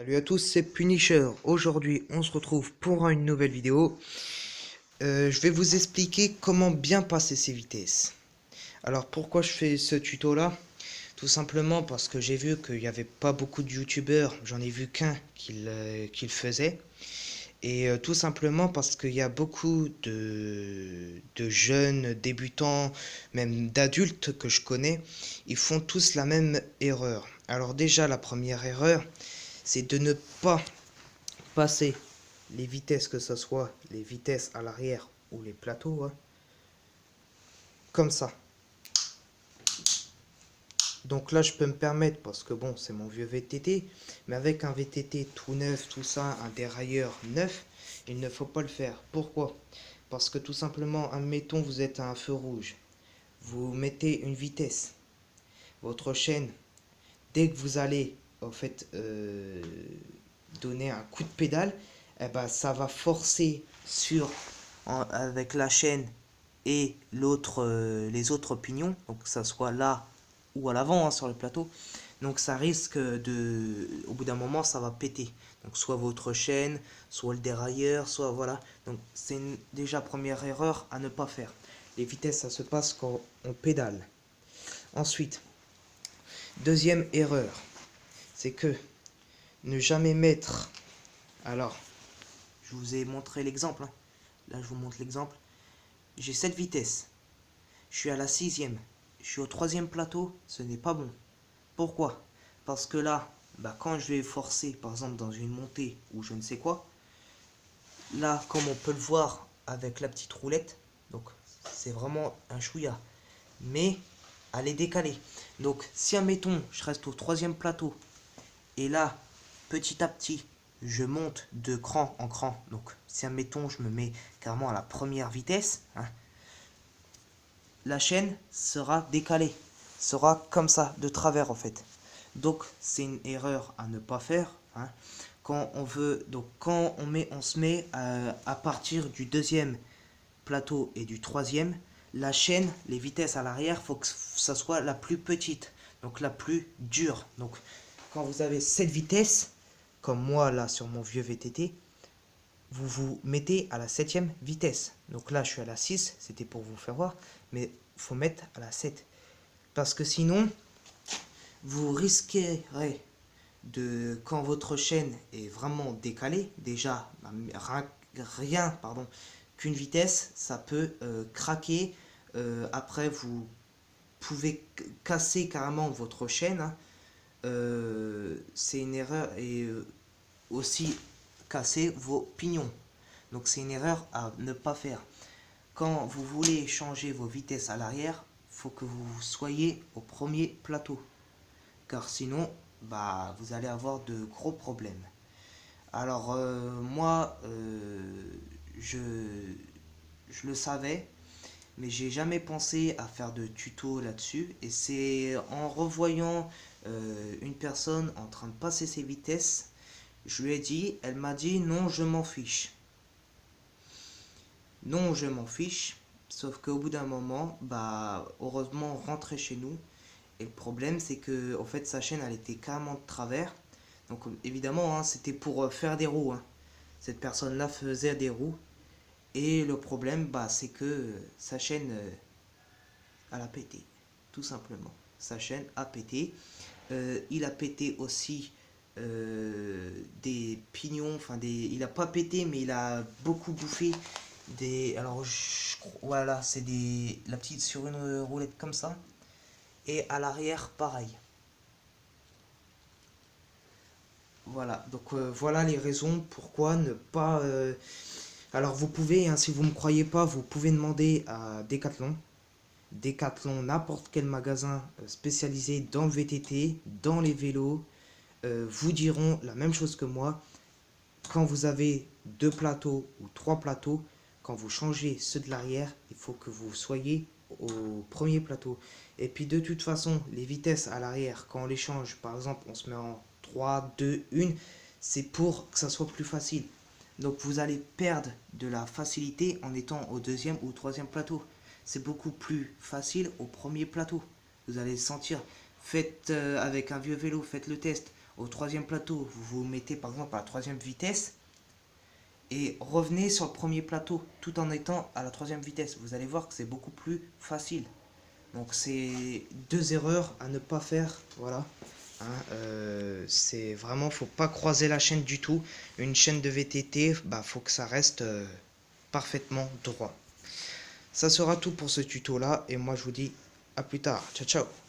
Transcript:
Salut à tous, c'est Punisher. Aujourd'hui, on se retrouve pour une nouvelle vidéo. Je vais vous expliquer comment bien passer ses vitesses. Alors, pourquoi je fais ce tuto-là? Tout simplement parce que j'ai vu qu'il n'y avait pas beaucoup de youtubeurs. J'en ai vu qu'un qui le faisait. Et tout simplement parce qu'il y a beaucoup de jeunes débutants, même d'adultes que je connais, ils font tous la même erreur. Alors déjà, la première erreur, c'est de ne pas passer les vitesses, que ce soit les vitesses à l'arrière ou les plateaux, hein, comme ça. Donc là, je peux me permettre, parce que bon, c'est mon vieux VTT, mais avec un VTT tout neuf, tout ça, un dérailleur neuf, il ne faut pas le faire. Pourquoi? Parce que tout simplement, admettons, vous êtes à un feu rouge. Vous mettez une vitesse. Votre chaîne, dès que vous allez, en fait, donner un coup de pédale, eh ben, ça va forcer avec la chaîne et les autres pignons, donc que ça soit là ou à l'avant, hein, sur le plateau. Donc ça risque au bout d'un moment, ça va péter. Donc soit votre chaîne, soit le dérailleur, soit voilà. Donc c'est déjà première erreur à ne pas faire. Les vitesses, ça se passe quand on pédale. Ensuite, deuxième erreur, c'est que ne jamais mettre. Alors, je vous ai montré l'exemple, hein. Là, je vous montre l'exemple. J'ai cette vitesse. Je suis à la sixième. Je suis au troisième plateau. Ce n'est pas bon. Pourquoi? Parce que là, quand je vais forcer, par exemple, dans une montée ou je ne sais quoi, là, comme on peut le voir avec la petite roulette, donc c'est vraiment un chouïa. Mais elle est décalée. Donc, si admettons, je reste au troisième plateau, et là, petit à petit, je monte de cran en cran. Donc, si admettons, je me mets carrément à la première vitesse, hein, la chaîne sera décalée, sera comme ça, de travers en fait. Donc, c'est une erreur à ne pas faire, hein. Quand on veut, donc quand on se met à partir du deuxième plateau et du troisième, la chaîne, les vitesses à l'arrière, faut que ça soit la plus petite, donc la plus dure. Donc, quand vous avez cette vitesse, comme moi là sur mon vieux VTT, vous vous mettez à la septième vitesse. Donc là, je suis à la 6, c'était pour vous faire voir, mais il faut mettre à la 7. Parce que sinon, vous risquerez quand votre chaîne est vraiment décalée, déjà, rien, pardon, qu'une vitesse, ça peut craquer. Après, vous pouvez casser carrément votre chaîne, hein. C'est une erreur et aussi casser vos pignons. Donc c'est une erreur à ne pas faire. Quand vous voulez changer vos vitesses à l'arrière, il faut que vous soyez au premier plateau. Car sinon, vous allez avoir de gros problèmes. Alors moi, je, je le savais, mais j'ai jamais pensé à faire de tuto là-dessus. Et c'est en revoyant une personne en train de passer ses vitesses, je lui ai dit, elle m'a dit non, je m'en fiche. Non, je m'en fiche. Sauf qu'au bout d'un moment, heureusement, on rentrait chez nous. Et le problème, c'est que, en fait, sa chaîne, elle était carrément de travers. Donc, évidemment, hein, c'était pour faire des roues, hein. Cette personne-là faisait des roues. Et le problème, c'est que sa chaîne, elle a pété. Tout simplement. Sa chaîne a pété. Il a pété aussi des pignons. Il a pas pété, mais il a beaucoup bouffé alors, voilà, c'est la petite sur une roulette comme ça. Et à l'arrière, pareil. Voilà, donc voilà les raisons pourquoi ne pas. Alors vous pouvez, hein, si vous ne me croyez pas, vous pouvez demander à Decathlon. Decathlon, n'importe quel magasin spécialisé dans le VTT, dans les vélos, vous diront la même chose que moi. Quand vous avez deux plateaux ou trois plateaux, quand vous changez ceux de l'arrière, il faut que vous soyez au premier plateau. Et puis de toute façon, les vitesses à l'arrière, quand on les change, par exemple, on se met en 3, 2, 1, c'est pour que ça soit plus facile. Donc vous allez perdre de la facilité en étant au deuxième ou au troisième plateau. C'est beaucoup plus facile au premier plateau. Vous allez le sentir. Faites avec un vieux vélo, faites le test. au troisième plateau, vous vous mettez par exemple à la troisième vitesse et revenez sur le premier plateau tout en étant à la troisième vitesse. Vous allez voir que c'est beaucoup plus facile. Donc c'est deux erreurs à ne pas faire, voilà. Hein, c'est vraiment, faut pas croiser la chaîne du tout. Une chaîne de VTT, bah faut que ça reste parfaitement droit. Ça sera tout pour ce tuto là et moi je vous dis à plus tard. Ciao ciao.